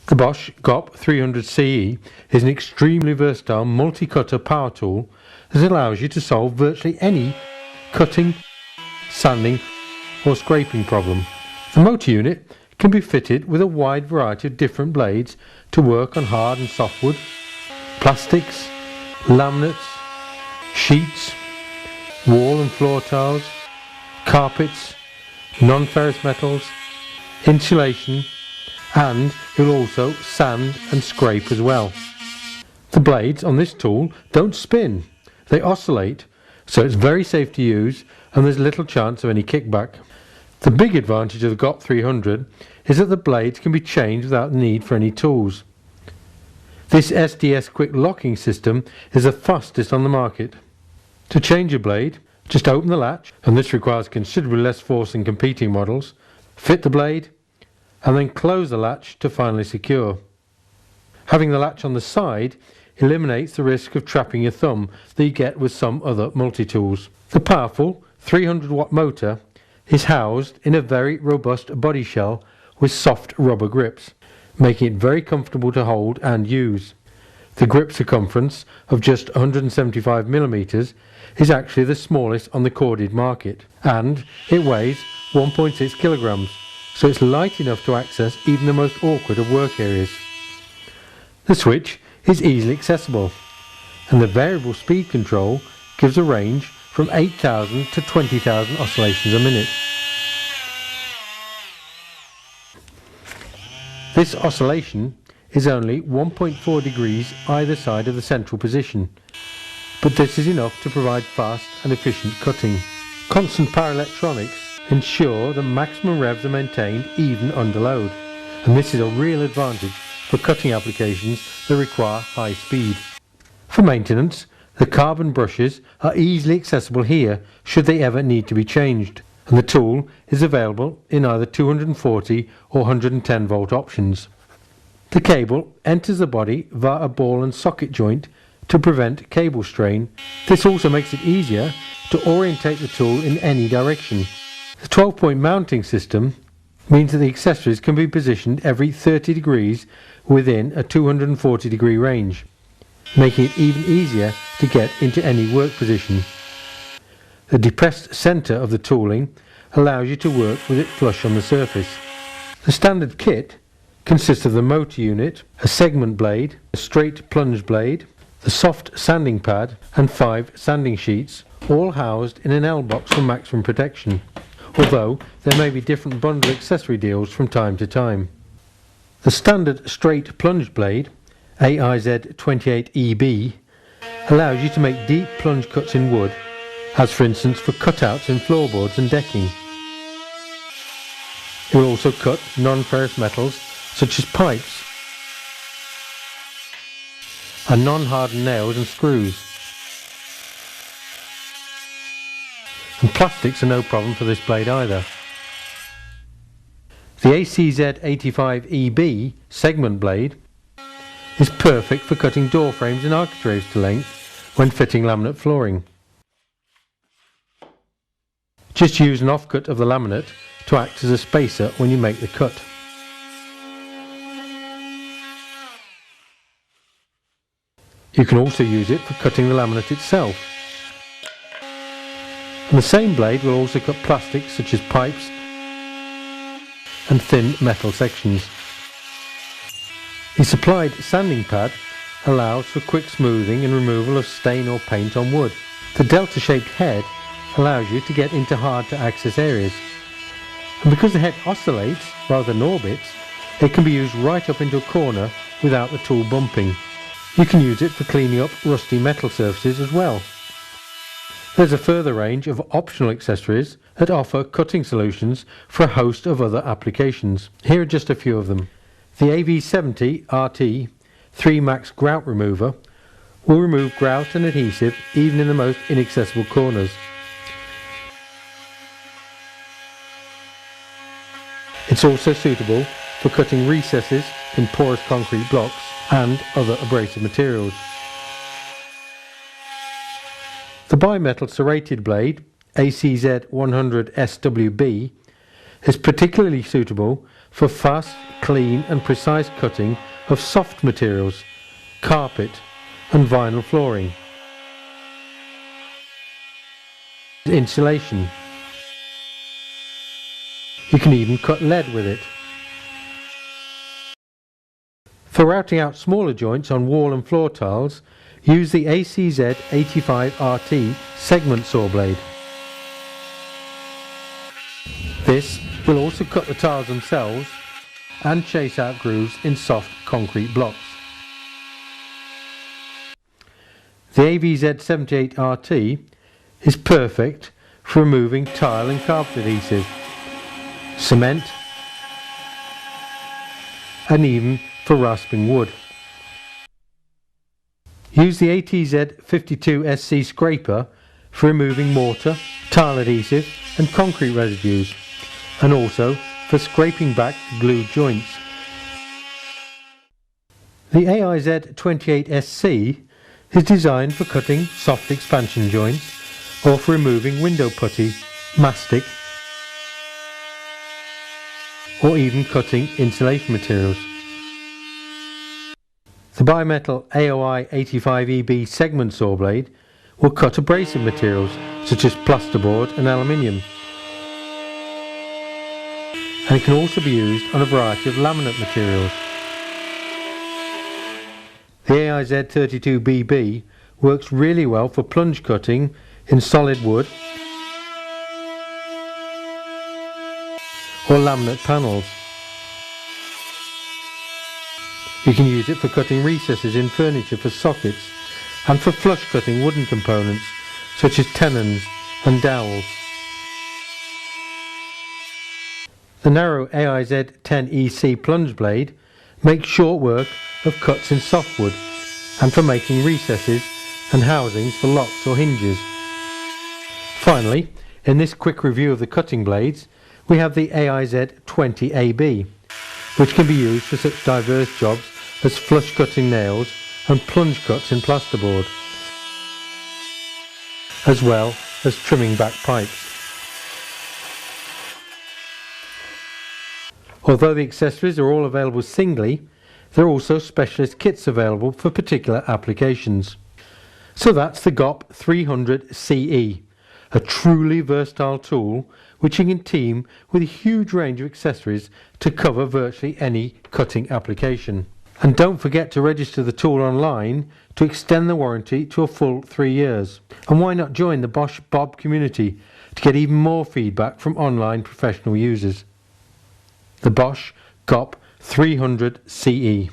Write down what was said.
The Bosch GOP 300 CE is an extremely versatile multi-cutter power tool that allows you to solve virtually any cutting, sanding or scraping problem. The motor unit can be fitted with a wide variety of different blades to work on hard and soft wood, plastics, laminates, sheets, wall and floor tiles, carpets, non-ferrous metals, insulation, and it will also sand and scrape as well. The blades on this tool don't spin, they oscillate, so it's very safe to use and there's little chance of any kickback. The big advantage of the GOP 300 is that the blades can be changed without the need for any tools. This SDS quick locking system is the fastest on the market. To change a blade, just open the latch, and this requires considerably less force than competing models, fit the blade, and then close the latch to finally secure. Having the latch on the side eliminates the risk of trapping your thumb that you get with some other multi-tools. The powerful 300 watt motor is housed in a very robust body shell with soft rubber grips, making it very comfortable to hold and use. The grip circumference of just 175mm is actually the smallest on the corded market, and it weighs 1.6 kilograms, so it's light enough to access even the most awkward of work areas. The switch is easily accessible, and the variable speed control gives a range from 8,000 to 20,000 oscillations a minute. This oscillation is only 1.4 degrees either side of the central position, but this is enough to provide fast and efficient cutting. Constant power electronics ensure that maximum revs are maintained even under load, and this is a real advantage for cutting applications that require high speed. For maintenance, the carbon brushes are easily accessible here should they ever need to be changed, and the tool is available in either 240 or 110 volt options. The cable enters the body via a ball and socket joint to prevent cable strain. This also makes it easier to orientate the tool in any direction. The 12-point mounting system means that the accessories can be positioned every 30 degrees within a 240 degree range, making it even easier to get into any work position. The depressed centre of the tooling allows you to work with it flush on the surface. The standard kit consists of the motor unit, a segment blade, a straight plunge blade, the soft sanding pad and 5 sanding sheets, all housed in an L-box for maximum protection, although there may be different bundle accessory deals from time to time. The standard straight plunge blade, AIZ28EB, allows you to make deep plunge cuts in wood, as for instance for cutouts in floorboards and decking. It will also cut non-ferrous metals such as pipes and non-hardened nails and screws. And plastics are no problem for this blade either. The ACZ85EB segment blade is perfect for cutting door frames and architraves to length when fitting laminate flooring. Just use an offcut of the laminate to act as a spacer when you make the cut. You can also use it for cutting the laminate itself. And the same blade will also cut plastics such as pipes and thin metal sections. The supplied sanding pad allows for quick smoothing and removal of stain or paint on wood. The delta-shaped head allows you to get into hard to access areas. And because the head oscillates rather than orbits, it can be used right up into a corner without the tool bumping. You can use it for cleaning up rusty metal surfaces as well. There's a further range of optional accessories that offer cutting solutions for a host of other applications. Here are just a few of them. The AV70 RT 3 Max Grout Remover will remove grout and adhesive even in the most inaccessible corners. It's also suitable for cutting recesses in porous concrete blocks and other abrasive materials. The bimetal serrated blade ACZ100 SWB is particularly suitable for fast, clean and precise cutting of soft materials, carpet and vinyl flooring. Insulation. You can even cut lead with it. For routing out smaller joints on wall and floor tiles, use the ACZ85RT segment saw blade. This will also cut the tiles themselves and chase out grooves in soft concrete blocks. The AVZ78RT is perfect for removing tile and carpet adhesive, cement and even for rasping wood. Use the ATZ52SC scraper for removing mortar, tile adhesive and concrete residues, and also for scraping back glued joints. The AIZ28SC is designed for cutting soft expansion joints or for removing window putty, mastic or even cutting insulation materials. The bimetal AOI 85EB segment saw blade will cut abrasive materials such as plasterboard and aluminium, and it can also be used on a variety of laminate materials. The AIZ32BB works really well for plunge cutting in solid wood or laminate panels. You can use it for cutting recesses in furniture for sockets and for flush cutting wooden components such as tenons and dowels. The narrow AIZ10EC plunge blade makes short work of cuts in softwood and for making recesses and housings for locks or hinges. Finally, in this quick review of the cutting blades, we have the AIZ20AB, which can be used for such diverse jobs as flush cutting nails and plunge cuts in plasterboard, as well as trimming back pipes. Although the accessories are all available singly, there are also specialist kits available for particular applications. So that's the GOP 300 CE, a truly versatile tool which you can team with a huge range of accessories to cover virtually any cutting application. And don't forget to register the tool online to extend the warranty to a full 3 years. And why not join the Bosch GOP community to get even more feedback from online professional users. The Bosch GOP 300 CE.